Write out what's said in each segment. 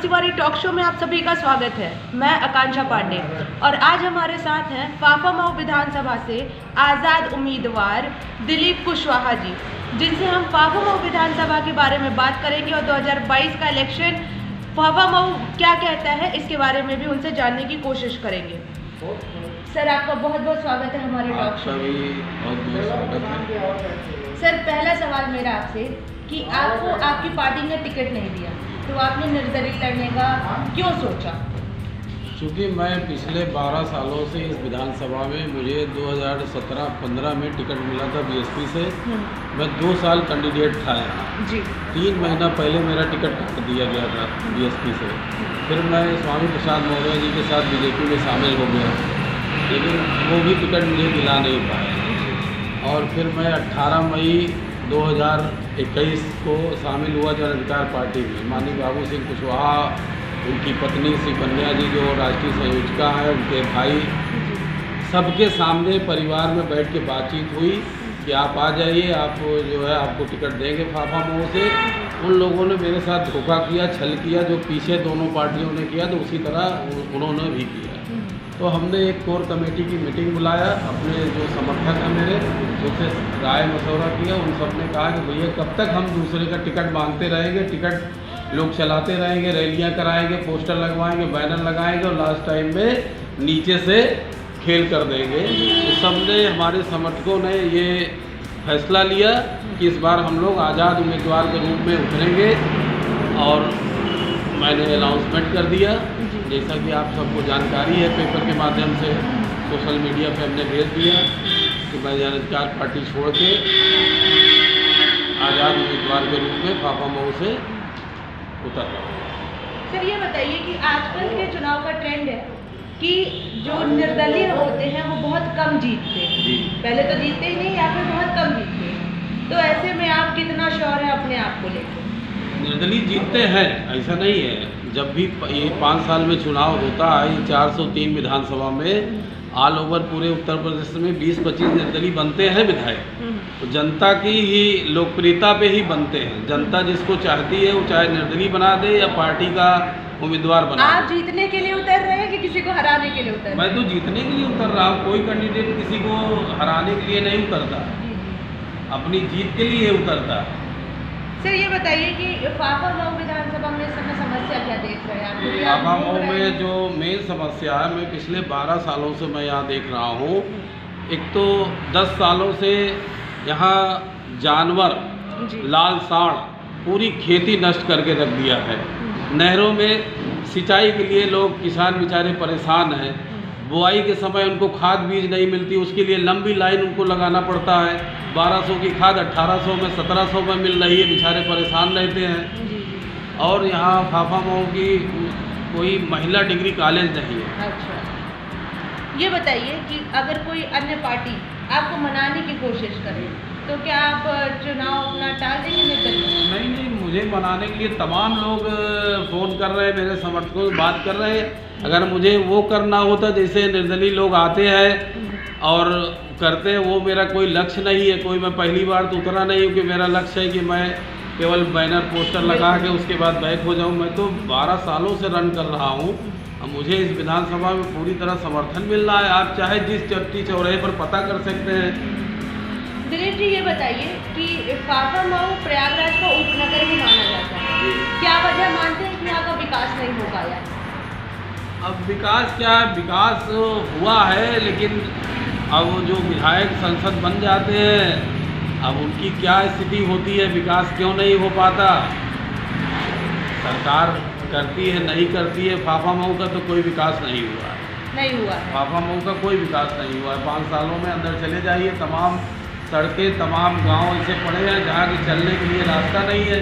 Tiwari talk show में आप सभी का स्वागत है। मैं आकांक्षा पांडे और आज हमारे साथ हैं फाफा मऊ विधानसभा से आज़ाद उम्मीदवार दिलीप कुशवाहा जी, जिनसे हम फाफा मऊ विधानसभा के बारे में बात करेंगे और 2022 का इलेक्शन फाफा मऊ क्या कहता है इसके बारे में भी उनसे जानने की कोशिश करेंगे। सर, आपका बहुत बहुत स्वागत है हमारे टॉक शो में। सर, पहला सवाल मेरा आपसे कि आपको आपकी पार्टी ने टिकट नहीं दिया तो आपने निर्दलीय लड़ने का क्यों सोचा? क्योंकि मैं पिछले 12 सालों से इस विधानसभा में मुझे 2017-15 में टिकट मिला था बीएसपी से। मैं 2 साल कैंडिडेट था यहाँ जी। 3 महीना पहले मेरा टिकट काट दिया गया था बीएसपी से। फिर मैं स्वामी प्रसाद मौर्य जी के साथ बीजेपी में शामिल हो गया, लेकिन वो भी टिकट मुझे दिला नहीं पाया। और फिर मैं 18 मई 2021 को शामिल हुआ जन अधिकार पार्टी में। माननीय बाबू सिंह कुशवाहा, उनकी पत्नी श्री कन्या जी जो राष्ट्रीय संयोजिका है, उनके भाई, सबके सामने परिवार में बैठ के बातचीत हुई कि आप आ जाइए, आप जो है आपको टिकट देंगे फाफा मऊ से। उन लोगों ने मेरे साथ धोखा किया, छल किया, जो पीछे दोनों पार्टियों ने किया तो उसी तरह उन्होंने भी किया। तो हमने एक कोर कमेटी की मीटिंग बुलाया, अपने जो समर्थक हैं मेरे, उनसे राय मशवरा किया। उन सब ने कहा कि भैया कब तक हम दूसरे का टिकट मांगते रहेंगे, टिकट लोग चलाते रहेंगे, रैलियां कराएंगे, पोस्टर लगवाएंगे, बैनर लगाएंगे और लास्ट टाइम में नीचे से खेल कर देंगे। तो सबने, हमारे समर्थकों ने ये फैसला लिया कि इस बार हम लोग आज़ाद उम्मीदवार के रूप में उतरेंगे और मैंने अनाउंसमेंट कर दिया। जैसा कि आप सबको जानकारी है, पेपर के माध्यम से, सोशल मीडिया पे हमने भेज दिया कि मैं जन अधिकार पार्टी छोड़ के आज़ाद उम्मीदवार के रूप में फाफा मऊ से उतर रहा हूँ। सर, ये बताइए कि आजकल के चुनाव का ट्रेंड है कि जो निर्दलीय होते हैं वो बहुत कम जीतते हैं। पहले तो जीतते ही नहीं या फिर बहुत कम जीतते हैं, तो ऐसे में आप कितना श्योर हैं अपने आप को लेकर? निर्दलीय जीतते हैं, ऐसा नहीं है। जब भी ये 5 साल में चुनाव होता है, 403 विधानसभा में ऑल ओवर पूरे उत्तर प्रदेश में 20-25 निर्दलीय बनते हैं विधायक। तो जनता की ही लोकप्रियता पे ही बनते हैं। जनता जिसको चाहती है वो चाहे निर्दलीय बना दे या पार्टी का उम्मीदवार बना दे। आप जीतने के लिए उतर रहे हैं कि किसी को हराने के लिए उतर रहे हैं? मैं तो जीतने के लिए उतर रहा हूँ। कोई कैंडिडेट किसी को हराने के लिए नहीं उतरता, अपनी जीत के लिए उतरता। सर, ये बताइए कि फाफा मऊ विधानसभा में इस समय समस्या क्या देख रहे हैं आप? फाफा मऊ में जो मेन समस्या है, मैं पिछले 12 सालों से मैं यहाँ देख रहा हूँ। एक तो 10 सालों से यहाँ जानवर, लाल सांड पूरी खेती नष्ट करके रख दिया है। नहरों में सिंचाई के लिए लोग, किसान बेचारे परेशान हैं। बुआई के समय उनको खाद बीज नहीं मिलती, उसके लिए लंबी लाइन उनको लगाना पड़ता है। 1200 की खाद 1800 में, 1700 में मिल रही है, बेचारे परेशान रहते हैं। और यहाँ फाफा मऊ की कोई महिला डिग्री कॉलेज नहीं है। अच्छा, ये बताइए कि अगर कोई अन्य पार्टी आपको मनाने की कोशिश करे तो क्या आप चुनाव अपना टाल देंगे? नहीं, मुझे मनाने के लिए तमाम लोग फ़ोन कर रहे हैं, मेरे समर्थकों से बात कर रहे हैं। अगर मुझे वो करना होता, जैसे निर्दलीय लोग आते हैं और करते हैं, वो मेरा कोई लक्ष्य नहीं है। कोई, मैं पहली बार तो उतरा नहीं हूँ कि मेरा लक्ष्य है कि मैं केवल बैनर पोस्टर लगा के उसके बाद बैक हो जाऊँ। मैं तो 12 सालों से रन कर रहा हूँ। अब मुझे इस विधानसभा में पूरी तरह समर्थन मिल रहा है। आप चाहे जिस चट्टी चौराहे पर पता कर सकते हैं। दिलीप जी, ये बताइए कि फाफा मऊ प्रयागराज का उपनगर भी माना जाता है, क्या वजह मानते हैं कि यहाँ का विकास नहीं हो पाया? अब विकास क्या है, विकास हुआ है, लेकिन अब जो विधायक संसद बन जाते हैं, अब उनकी क्या स्थिति होती है, विकास क्यों नहीं हो पाता? सरकार करती है, नहीं करती है। फाफा मऊ का तो कोई विकास नहीं हुआ है। फाफा मऊ का कोई विकास नहीं हुआ है। 5 सालों में अंदर चले जाइए, तमाम सड़कें, तमाम गांव ऐसे पड़े हैं जहाँ के चलने के लिए रास्ता नहीं है।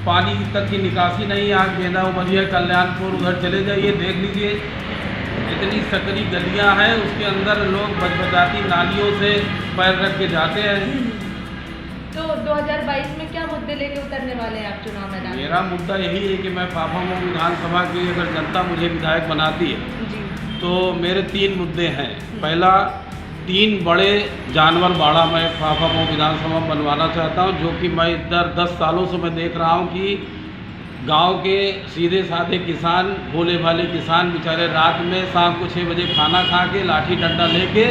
पानी तक की निकासी नहीं है। आज गेंदा उमरिया, कल्याणपुर, उधर चले जाइए, देख लीजिए, इतनी सकरी गलियाँ हैं, उसके अंदर लोग बचबचाती नालियों से पैर रख के जाते हैं। तो 2022 में क्या मुद्दे लेके उतरने वाले हैं आप चुनाव मैदान? मेरा मुद्दा यही है कि मैं फाफा मऊ विधानसभा की, अगर जनता मुझे विधायक बनाती है तो मेरे 3 मुद्दे हैं। पहला, 3 बड़े जानवर बाड़ा मैं फाफा मऊ विधानसभा बनवाना चाहता हूं, जो कि मैं इधर 10 सालों से मैं देख रहा हूं कि गांव के सीधे साधे किसान, भोले भाले किसान बेचारे रात में शाम को 6 बजे खाना खा के लाठी डंडा लेके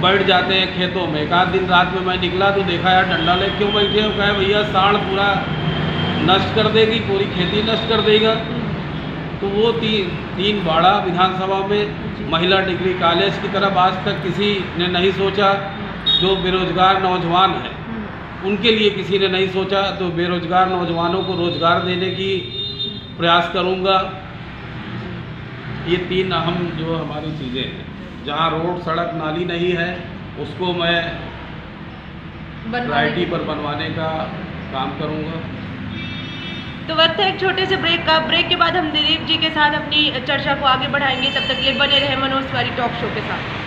बैठ जाते हैं खेतों में। एक आध दिन रात में मैं निकला तो देखा यार डंडा ले क्यों बैठे हो, कहे भैया सांड पूरा नष्ट कर देगी, पूरी खेती नष्ट कर देगा। तो वो तीन बाड़ा विधानसभा में महिला डिग्री कॉलेज की तरफ आज तक किसी ने नहीं सोचा। जो बेरोजगार नौजवान हैं उनके लिए किसी ने नहीं सोचा, तो बेरोजगार नौजवानों को रोजगार देने की प्रयास करूंगा। ये 3 अहम जो हमारी चीज़ें हैं, जहाँ रोड सड़क नाली नहीं है उसको मैं प्रायोरिटी पर बनवाने का काम करूंगा। तो वक्त है एक छोटे से ब्रेक का। ब्रेक के बाद हम दिलीप जी के साथ अपनी चर्चा को आगे बढ़ाएंगे। तब तक लिए बने रहे मनोज तिवारी टॉक शो के साथ।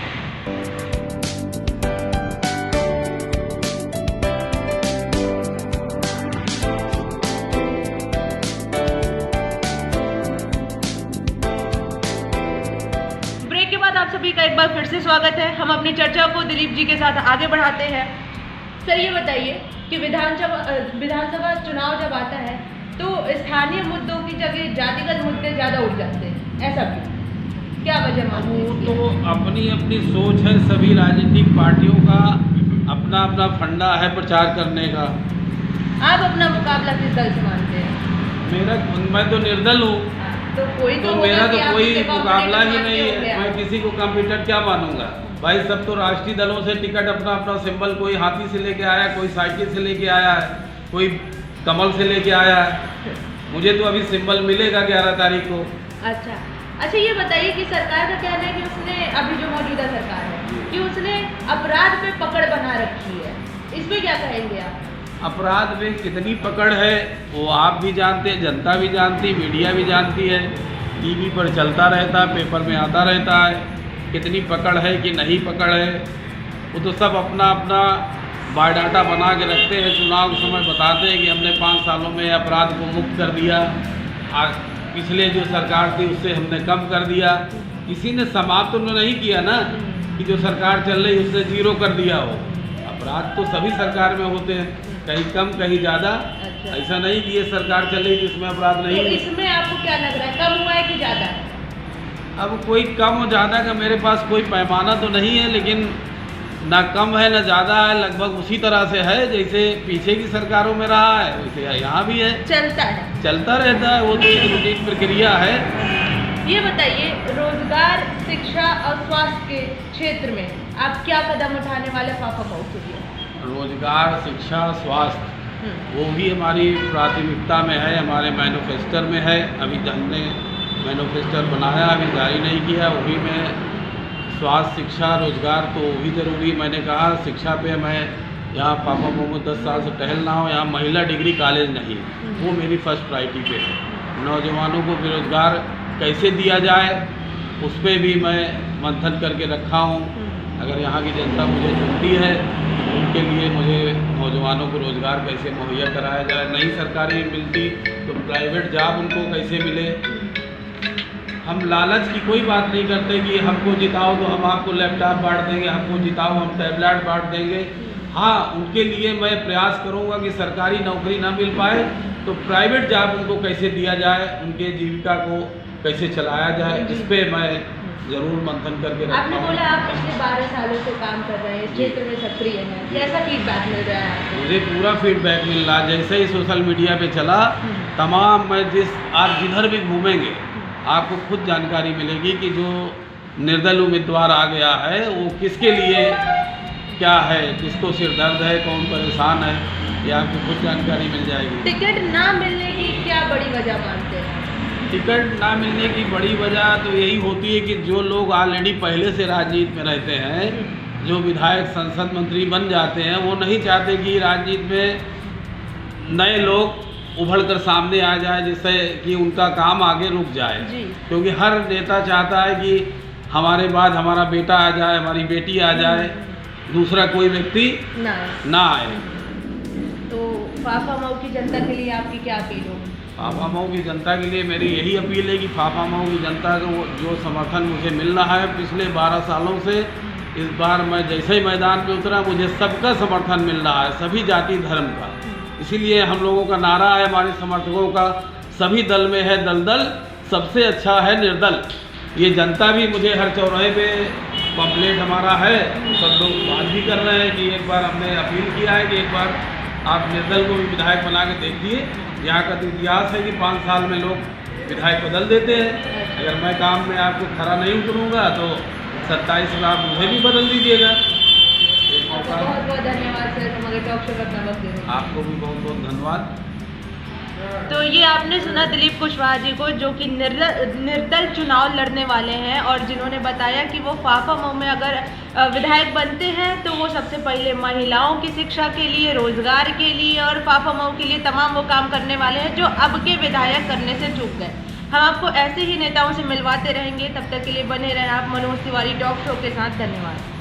ब्रेक के बाद आप सभी का एक बार फिर से स्वागत है। हम अपनी चर्चा को दिलीप जी के साथ आगे बढ़ाते हैं। सर ये बताइए कि विधानसभा चुनाव जब आता है तो स्थानीय मुद्दों की जगह जातिगत मुद्दे ज़्यादा उठ जाते हैं, ऐसा क्यों, क्या वजह मानते हैं? वो तो अपनी अपनी सोच है, सभी राजनीतिक पार्टियों का अपना अपना फंडा है प्रचार करने का। आप अपना मुकाबला किस दल से मानते हैं? मैं तो निर्दल हूँ, तो कोई तो मेरा तो कोई मुकाबला ही नहीं है। मैं किसी को कॉम्पिटिटर क्या मानूंगा भाई। सब तो राष्ट्रीय दलों से टिकट अपना अपना सिंबल, कोई हाथी से लेके आया, कोई साइकिल से लेके आया है, कोई कमल से लेके आया है। मुझे तो अभी सिंबल मिलेगा 11 तारीख को। अच्छा ये बताइए कि सरकार का कहना है कि उसने, अभी जो मौजूदा सरकार है, कि उसने अपराध पे पकड़ बना रखी है, इसमें क्या कहेंगे आप? अपराध में कितनी पकड़ है वो आप भी जानते हैं, जनता भी जानती, मीडिया भी जानती है, टीवी पर चलता रहता है, पेपर में आता रहता है। कितनी पकड़ है कि नहीं पकड़ है वो तो सब अपना अपना बायोडाटा बना के रखते हैं। चुनाव के समय बताते हैं कि हमने 5 सालों में अपराध को मुक्त कर दिया, पिछले जो सरकार थी उससे हमने कम कर दिया। किसी ने समाप्त तो नहीं किया ना कि जो सरकार चल रही उससे 0 कर दिया हो। अपराध तो सभी सरकार में होते हैं, कहीं कम कहीं ज़्यादा। अच्छा। ऐसा नहीं कि ये सरकार चल रही जिसमें अपराध नहीं। तो इसमें आपको क्या लग रहा है, कम हुआ है कि ज़्यादा? अब कोई कम और ज़्यादा का मेरे पास कोई पैमाना तो नहीं है, लेकिन ना कम है ना ज़्यादा है, लगभग उसी तरह से है जैसे पीछे की सरकारों में रहा है वैसे यहाँ भी है, चलता रहता है। वो तो एक रूटीन प्रक्रिया है। ये बताइए, रोजगार, शिक्षा और स्वास्थ्य के क्षेत्र में आप क्या कदम उठाने वाले फाफा मऊ के लिए? रोजगार, शिक्षा, स्वास्थ्य वो भी हमारी प्राथमिकता में है, हमारे मैनिफेस्टो में है। अभी हमने मैनिफेस्टो बनाया, अभी जारी नहीं किया। वही में स्वास्थ्य, शिक्षा, रोजगार तो वो भी ज़रूरी। मैंने कहा शिक्षा पे मैं यहाँ पापा मऊ 10 साल से टहल रहा हूँ, यहाँ महिला डिग्री कॉलेज नहीं, वो मेरी फर्स्ट प्रायोरिटी पे है। नौजवानों को बेरोजगार कैसे दिया जाए उस पर भी मैं मंथन करके रखा हूँ। अगर यहाँ की जनता मुझे चुनती है तो उनके लिए मुझे नौजवानों को रोज़गार कैसे मुहैया कराया जाए। नई सरकारी मिलती तो प्राइवेट जॉब उनको कैसे मिले। हम लालच की कोई बात नहीं करते कि हमको जिताओ तो हम आपको लैपटॉप बांट देंगे, हमको जिताओ हम टैबलेट बांट देंगे। हाँ, उनके लिए मैं प्रयास करूँगा कि सरकारी नौकरी ना मिल पाए तो प्राइवेट जॉब उनको कैसे दिया जाए, उनके जीविका को कैसे चलाया जाए, इस पर मैं ज़रूर मंथन करके रखता हूँ। आपने बोला आप पिछले 12 सालों से काम कर रहे हैं, क्षेत्र में सक्रिय हैं, कैसा फीडबैक मिल रहा है आपको? मुझे पूरा फीडबैक मिल रहा है। जैसे ही सोशल मीडिया पे चला, तमाम मैं आप जिधर भी घूमेंगे आपको खुद जानकारी मिलेगी कि जो निर्दल उम्मीदवार आ गया है वो किसके लिए क्या है, किसको सिर दर्द है, कौन परेशान है, ये आपको खुद जानकारी मिल जाएगी। टिकट ना मिलने की क्या बड़ी वजह मानते हैं? टिकट ना मिलने की बड़ी वजह तो यही होती है कि जो लोग ऑलरेडी पहले से राजनीति में रहते हैं, जो विधायक, संसद, मंत्री बन जाते हैं, वो नहीं चाहते कि राजनीति में नए लोग उभर कर सामने आ जाए जिससे कि उनका काम आगे रुक जाए। क्योंकि हर नेता चाहता है कि हमारे बाद हमारा बेटा आ जाए, हमारी बेटी आ जाए, दूसरा कोई व्यक्ति ना आए। तो फाफा मऊ की जनता के लिए आपकी क्या अपील होगी? फाफा मऊ की जनता के लिए मेरी यही अपील है कि फाफा मऊ की जनता को जो समर्थन मुझे मिल रहा है पिछले 12 सालों से, इस बार मैं जैसे ही मैदान में उतरा मुझे सबका समर्थन मिल रहा है, सभी जाति धर्म का। इसीलिए हम लोगों का नारा है, हमारे समर्थकों का, सभी दल में है दलदल, सबसे अच्छा है निर्दल। ये जनता भी मुझे हर चौराहे पे पम्पलेट हमारा है, सब लोग बात भी कर रहे हैं कि एक बार हमने अपील किया है कि एक बार आप निर्दल को भी विधायक बना के देखिए। यहाँ का तो इतिहास है कि 5 साल में लोग विधायक बदल देते हैं। अगर मैं काम में आपको खरा नहीं उतरूँगा तो 27 में आप मुझे भी बदल दीजिएगा। एक मौका। बहुत बहुत धन्यवाद सर, हमारे टॉक शो का वक्त देने के लिए। आपको भी बहुत बहुत धन्यवाद। तो ये आपने सुना दिलीप कुशवाहा जी को, जो कि निर्दल चुनाव लड़ने वाले हैं और जिन्होंने बताया कि वो फाफा मऊ में अगर विधायक बनते हैं तो वो सबसे पहले महिलाओं की शिक्षा के लिए, रोजगार के लिए और फाफा मऊ के लिए तमाम वो काम करने वाले हैं जो अब के विधायक करने से चूक गए। हम आपको ऐसे ही नेताओं से मिलवाते रहेंगे, तब तक के लिए बने रहें आप मनोज तिवारी टॉक शो के साथ। धन्यवाद।